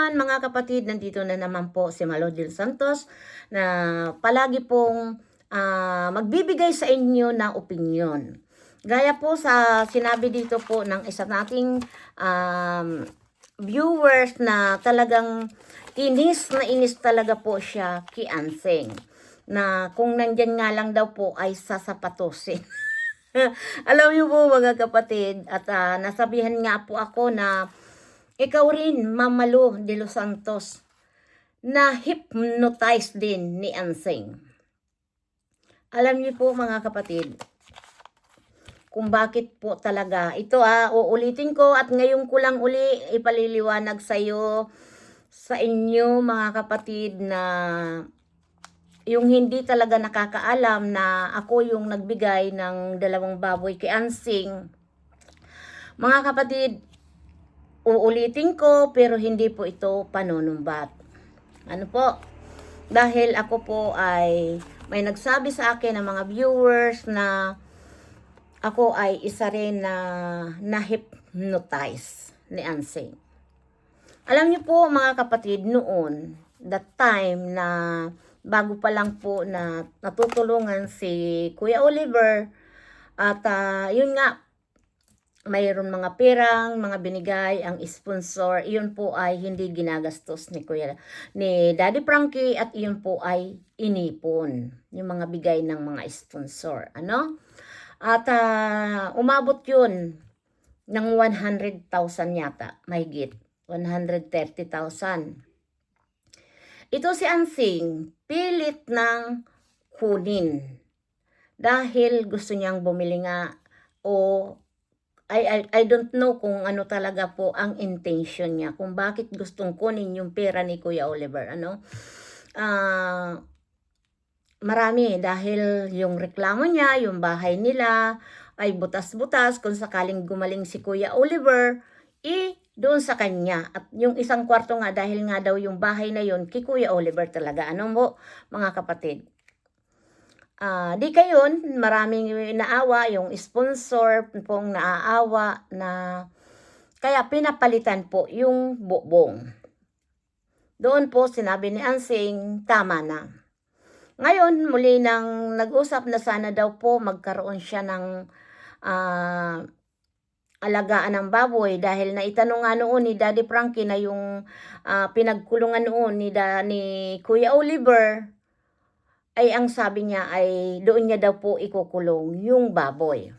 naman mga kapatid, nandito na naman po si Malodil Santos na palagi pong magbibigay sa inyo ng opinyon. Gaya po sa sinabi dito po ng isa nating viewers na talagang inis talaga po siya kay Anseng. Na kung nandyan nga lang daw po ay sasapatusin. Alam niyo po mga kapatid, at nasabihan nga po ako na ikaw rin, Mamalo de los Santos, na hypnotize din ni Anseng. Alam niyo po mga kapatid, kung bakit po talaga. Ito uulitin ko at ngayon ko lang uli ipaliliwanag sa inyo mga kapatid na yung hindi talaga nakakaalam na ako yung nagbigay ng 2 baboy kay Anseng. Mga kapatid, uulitin ko pero hindi po ito panunumbat. Ano po? Dahil ako po ay may nagsabi sa akin ng mga viewers na ako ay isa rin na hypnotize ni Anseng. Alam niyo po mga kapatid, noon, that time na bago pa lang po na natutulungan si Kuya Oliver at yun nga, mayroon mga perang, mga binigay ang sponsor, iyon po ay hindi ginagastos ni Daddy Frankie at iyon po ay inipon, yung mga bigay ng mga sponsor, ano? At umabot yun ng 100,000 yata, mahigit, 130,000. Ito si Anseng, pilit ng kunin dahil gusto niyang bumili nga o I don't know kung ano talaga po ang intention niya, kung bakit gustong kunin yung pera ni Kuya Oliver, ano? Marami dahil yung reklamo niya, yung bahay nila ay butas-butas, kung sakaling gumaling si Kuya Oliver, doon sa kanya. At yung isang kwarto nga dahil nga daw yung bahay na yun kay Kuya Oliver talaga. Ano mo mga kapatid? Di kayon, maraming naawa, yung sponsor pong naaawa na kaya pinapalitan po yung bubong. Doon po sinabi ni Anseng, tama na. Ngayon, muli nang nag-usap na sana daw po magkaroon siya ng alagaan ng baboy dahil naitanong nga noon ni Daddy Frankie na yung pinagkulungan noon ni Kuya Oliver, ay ang sabi niya ay doon niya daw po ikukulong yung baboy.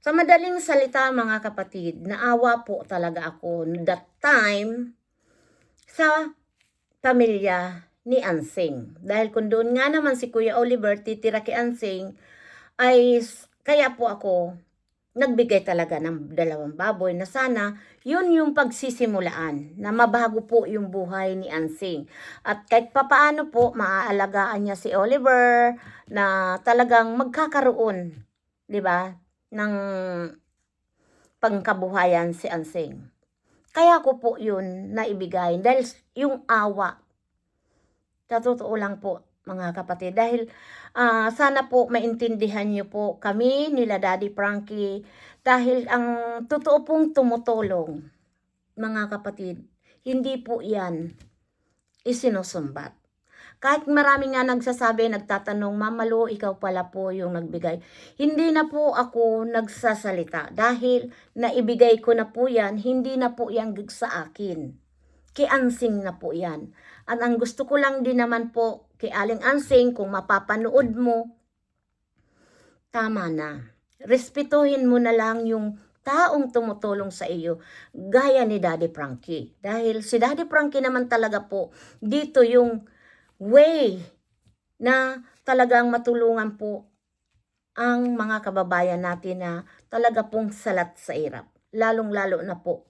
Sa madaling salita mga kapatid, naawa po talaga ako that time sa pamilya ni Anseng. Dahil kung doon nga naman si Kuya Oliver titira kay Anseng, ay kaya po ako nagbigay talaga ng 2 baboy na sana yun yung pagsisimulaan na mabago po yung buhay ni Anseng. At kahit papaano po maaalagaan niya si Oliver na talagang magkakaroon, di ba, ng pangkabuhayan si Anseng. Kaya ko po yun naibigay dahil yung awa. Sa totoo lang po mga kapatid, dahil sana po maintindihan niyo po kami nila Daddy Frankie, dahil ang totoo pong tumutulong mga kapatid, hindi po yan isinusumbat. Kahit marami nga nagsasabi, nagtatanong, Mamalo, ikaw pala po yung nagbigay. Hindi na po ako nagsasalita dahil naibigay ko na po yan, hindi na po yan sa akin. Kay Anseng na po yan. At ang gusto ko lang din naman po kay Aling Anseng, kung mapapanood mo, tama na. Respetuhin mo na lang yung taong tumutulong sa iyo, gaya ni Daddy Frankie. Dahil si Daddy Frankie naman talaga po, dito yung way na talagang matulungan po ang mga kababayan natin na talaga pong salat sa hirap. Lalong-lalo na po,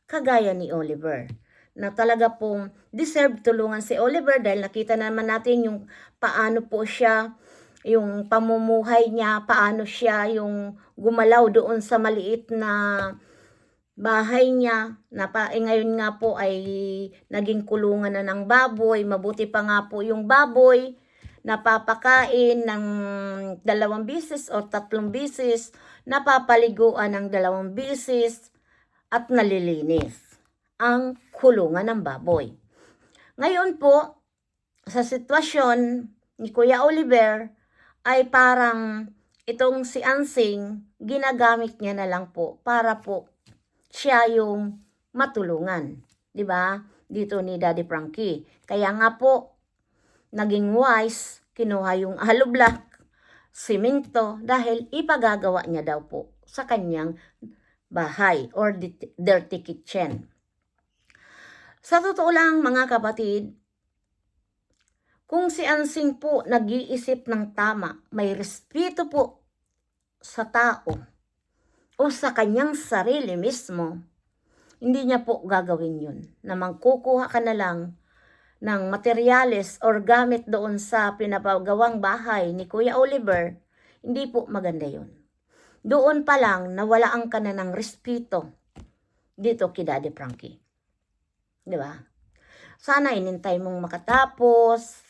kagaya ni Oliver, na talaga pong deserve tulungan si Oliver dahil nakita naman natin yung paano po siya, yung pamumuhay niya, paano siya yung gumalaw doon sa maliit na bahay niya, ngayon nga po ay naging kulungan na ng baboy. Mabuti pa nga po yung baboy, napapakain ng 2 beses o 3 beses, napapaliguan ng 2 beses, at nalilinis. ang kulungan ng baboy. Ngayon po, sa sitwasyon ni Kuya Oliver, ay parang itong si Ansing, ginagamit niya na lang po para po siya yung matulungan. 'Di ba? Dito ni Daddy Frankie. Kaya nga po, naging wise, kinuha yung hollow block, simento, dahil ipagagawa niya daw po sa kanyang bahay or dirty kitchen. Sa totoo lang mga kapatid, kung si Ansing po nag-iisip ng tama, may respeto po sa tao o sa kanyang sarili mismo, hindi niya po gagawin yun. Na mangkukuha ka na lang ng materyales or gamit doon sa pinapagawang bahay ni Kuya Oliver, hindi po maganda yun. Doon pa lang nawalaan ka na ng respeto dito kay Daddy Frankie. Di ba? Sana inintay mong makatapos,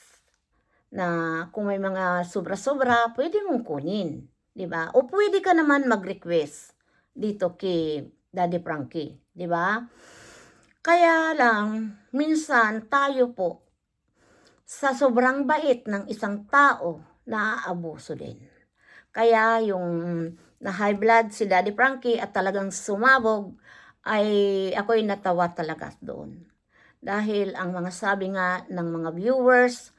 na kung may mga sobra-sobra, pwede mong kunin. Di ba? O pwede ka naman mag-request dito kay Daddy Frankie. Di ba? Kaya lang, minsan tayo po, sa sobrang bait ng isang tao, naaabuso din. Kaya yung na high blood si Daddy Frankie at talagang sumabog, ay ako'y natawa talaga doon. Dahil ang mga sabi nga ng mga viewers,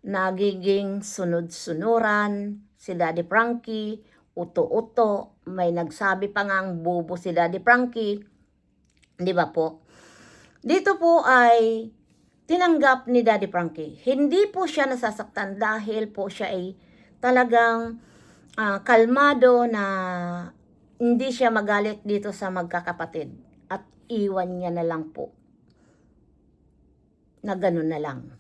nagiging sunod-sunuran si Daddy Frankie, uto-uto, may nagsabi pa nga ang bobo si Daddy Frankie, di ba po? Dito po ay tinanggap ni Daddy Frankie. Hindi po siya nasasaktan dahil po siya ay talagang kalmado na hindi siya magalit dito sa magkakapatid at iwan niya na lang po na ganun na lang.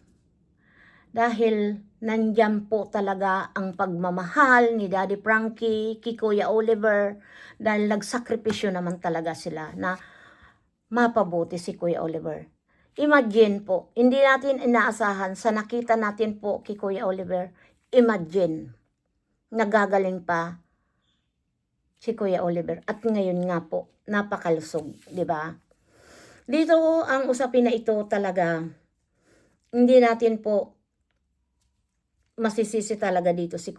Dahil nandyan po talaga ang pagmamahal ni Daddy Frankie kay Kuya Oliver, dahil nagsakripisyo naman talaga sila na mapabuti si Kuya Oliver. Imagine po, hindi natin inaasahan sa nakita natin po kay Kuya Oliver, imagine, nagagaling pa si Kuya Oliver at ngayon nga po, napakalusog, di ba? Dito ang usapin na ito talaga, hindi natin po masisisi talaga dito si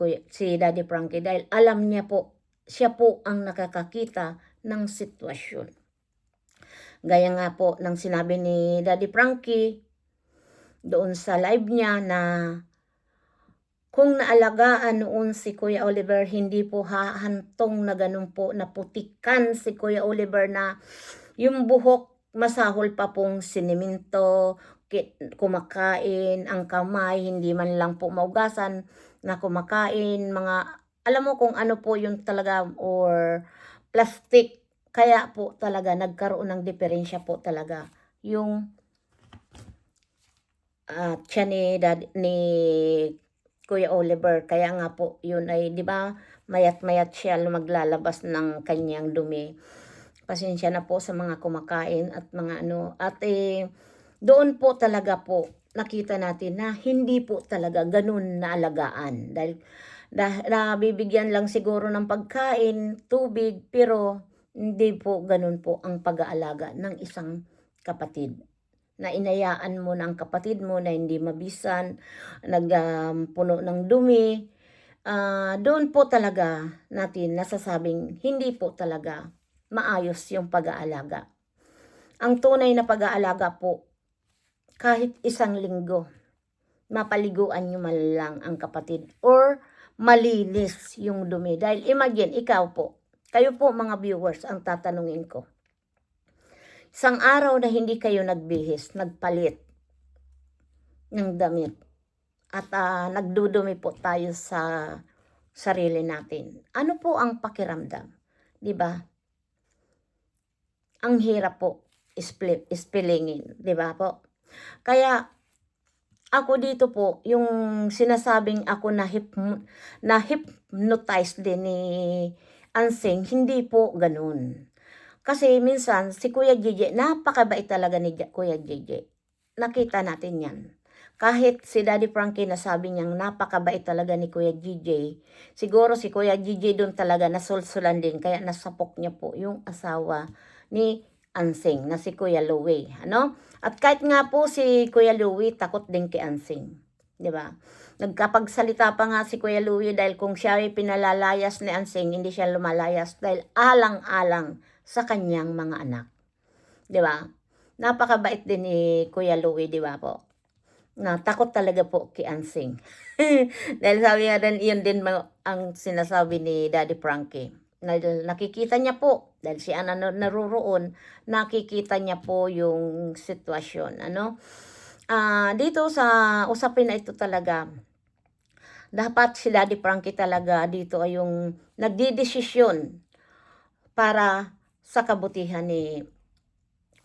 Daddy Frankie dahil alam niya po, siya po ang nakakakita ng sitwasyon. Gaya nga po ng sinabi ni Daddy Frankie doon sa live niya na kung naalagaan noon si Kuya Oliver, hindi po hahantong na ganun po, naputikan si Kuya Oliver na yung buhok masahol pa pong siniminto, kumakain, ang kamay, hindi man lang po maugasan na kumakain, mga, alam mo kung ano po yung talaga, or plastic, kaya po talaga nagkaroon ng diferensya po talaga yung tiyan ni Kuya Oliver. Kaya nga po yun ay, di ba, mayat-mayat siya maglalabas ng kanyang dumi. Pasensya na po sa mga kumakain at mga ano, at doon po talaga po nakita natin na hindi po talaga ganun na alagaan. Dahil nabibigyan lang siguro ng pagkain, tubig, pero hindi po ganun po ang pag-aalaga ng isang kapatid. Na inayaan mo na ang kapatid mo na hindi mabisan, nagpuno ng dumi. Doon po talaga natin nasasabing hindi po talaga maayos yung pag-aalaga. Ang tunay na pag-aalaga po, kahit isang linggo, mapaliguan nyo man lang ang kapatid or malinis yung dumi. Dahil imagine, ikaw po, kayo po mga viewers, ang tatanungin ko. Isang araw na hindi kayo nagbihis, nagpalit ng damit, at nagdudumi po tayo sa sarili natin. Ano po ang pakiramdam? Diba? Ang hirap po spellingin, diba po? Kaya ako dito po, yung sinasabing ako na hypnotize din ni Ansing, hindi po ganun. Kasi minsan si Kuya JJ, napakabait talaga ni Kuya JJ. Nakita natin yan. Kahit si Daddy Frankie nasabi niyang napakabait talaga ni Kuya JJ, siguro si Kuya JJ doon talaga nasulsulan din, kaya nasapok niya po yung asawa ni Ansing na si Kuya Louie, ano? At kahit nga po si Kuya Louie takot din kay Ansing, 'di ba? Nagkapagsalita pa nga si Kuya Louie dahil kung siya ay pinalalayas ni Ansing, hindi siya lumalayas dahil alang-alang sa kanyang mga anak, 'di ba? Napakabait din ni Kuya Louie, 'di ba po? Na takot talaga po kay Ansing. Dahil sabi nga din, yun din ang sinasabi ni Daddy Frankie. Nakikita niya po, dahil siya naruroon, nakikita niya po yung sitwasyon. Ano? Dito sa usapin na ito talaga, dapat si Daddy Frankie talaga dito ay yung nagdidesisyon para sa kabutihan ni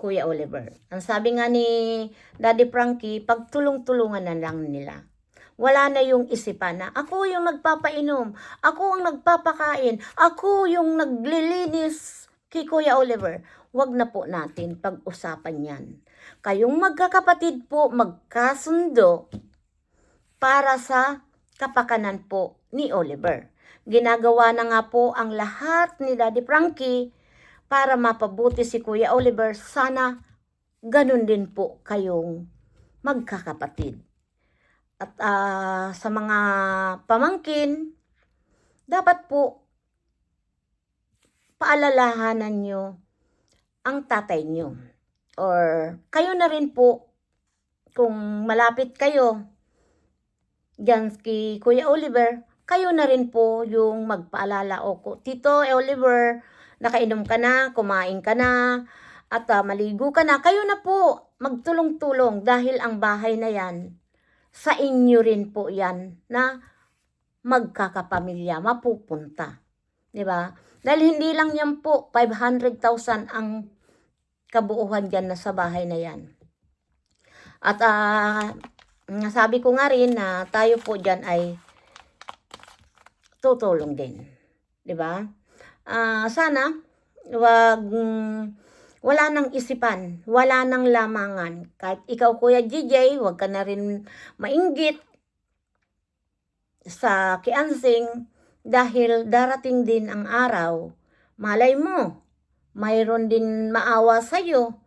Kuya Oliver. Ang sabi nga ni Daddy Frankie, pagtulong-tulungan na lang nila. Wala na yung isipan na ako yung nagpapainom, ako ang nagpapakain, ako yung naglilinis kay Kuya Oliver. Huwag na po natin pag-usapan yan. Kayong magkakapatid po magkasundo para sa kapakanan po ni Oliver. Ginagawa na nga po ang lahat ni Daddy Frankie para mapabuti si Kuya Oliver. Sana ganun din po kayong magkakapatid. At sa mga pamangkin, dapat po paalalahanan nyo ang tatay nyo. Or kayo na rin po, kung malapit kayo dyan kay Kuya Oliver, kayo na rin po yung magpaalala. O Tito Oliver, nakainom ka na, kumain ka na, at maligo ka na. Kayo na po magtulong-tulong dahil ang bahay na yan, sa inyo rin po yan na magkakapamilya, mapupunta. Diba? Dahil hindi lang yan po, 500,000 ang kabuuhan dyan na sa bahay na yan. At sabi ko nga rin na tayo po dyan ay tutulong din. Diba? Sana, wala nang isipan, wala nang lamangan. Kahit ikaw, Kuya GJ, huwag ka na rin mainggit sa kiansing dahil darating din ang araw, malay mo, mayroon din maawa sa'yo.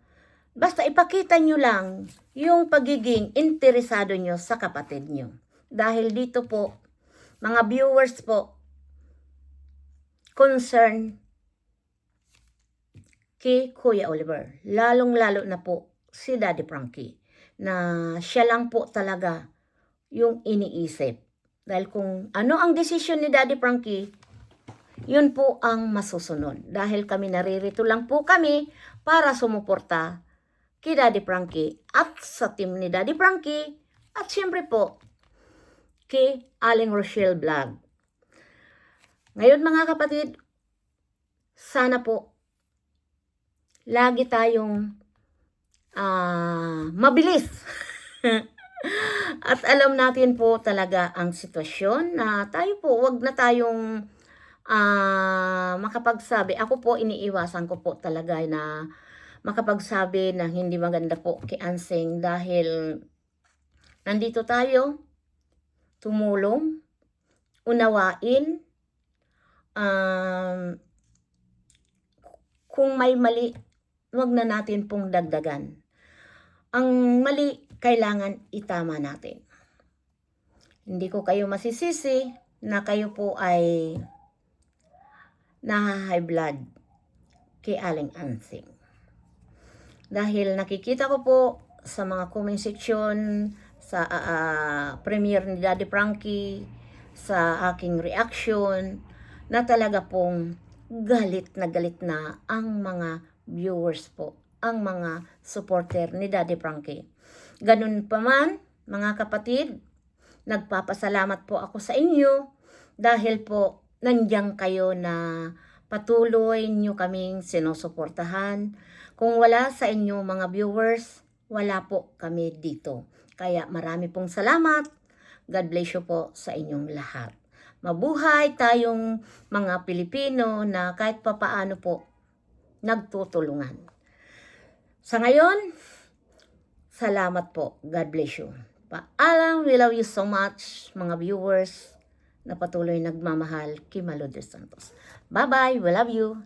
Basta ipakita nyo lang yung pagiging interesado nyo sa kapatid nyo. Dahil dito po, mga viewers po, concern kay Kuya Oliver. Lalong-lalo na po si Daddy Frankie na siya lang po talaga yung iniisip. Dahil kung ano ang desisyon ni Daddy Frankie, yun po ang masusunod. Dahil kami naririto lang po kami para sumuporta kay Daddy Frankie at sa team ni Daddy Frankie at siyempre po kay Aling Rochelle Vlog. Ngayon mga kapatid, sana po lagi tayong mabilis. At alam natin po talaga ang sitwasyon na tayo po, wag na tayong makapagsabi. Ako po, iniiwasan ko po talaga na makapagsabi na hindi maganda po kay Ansing dahil nandito tayo, tumulong, unawain, kung may mali, wag na natin pong dagdagan. Ang mali, kailangan itama natin. Hindi ko kayo masisisi na kayo po ay na-high blood kay Aling Ansing. Dahil nakikita ko po sa mga comment section, sa premiere ni Daddy Frankie, sa aking reaction, na talaga pong galit na ang mga viewers po, ang mga supporter ni Daddy Frankie. Ganun pa man, mga kapatid, nagpapasalamat po ako sa inyo dahil po nandiyan kayo na patuloy nyo kaming sinusuportahan. Kung wala sa inyo mga viewers, wala po kami dito. Kaya marami pong salamat. God bless you po sa inyong lahat. Mabuhay tayong mga Pilipino na kahit papaano po nagtutulungan. Sa ngayon, salamat po. God bless you. Paalam, we love you so much, mga viewers na patuloy nagmamahal kay Malo de Santos. Bye-bye. We love you.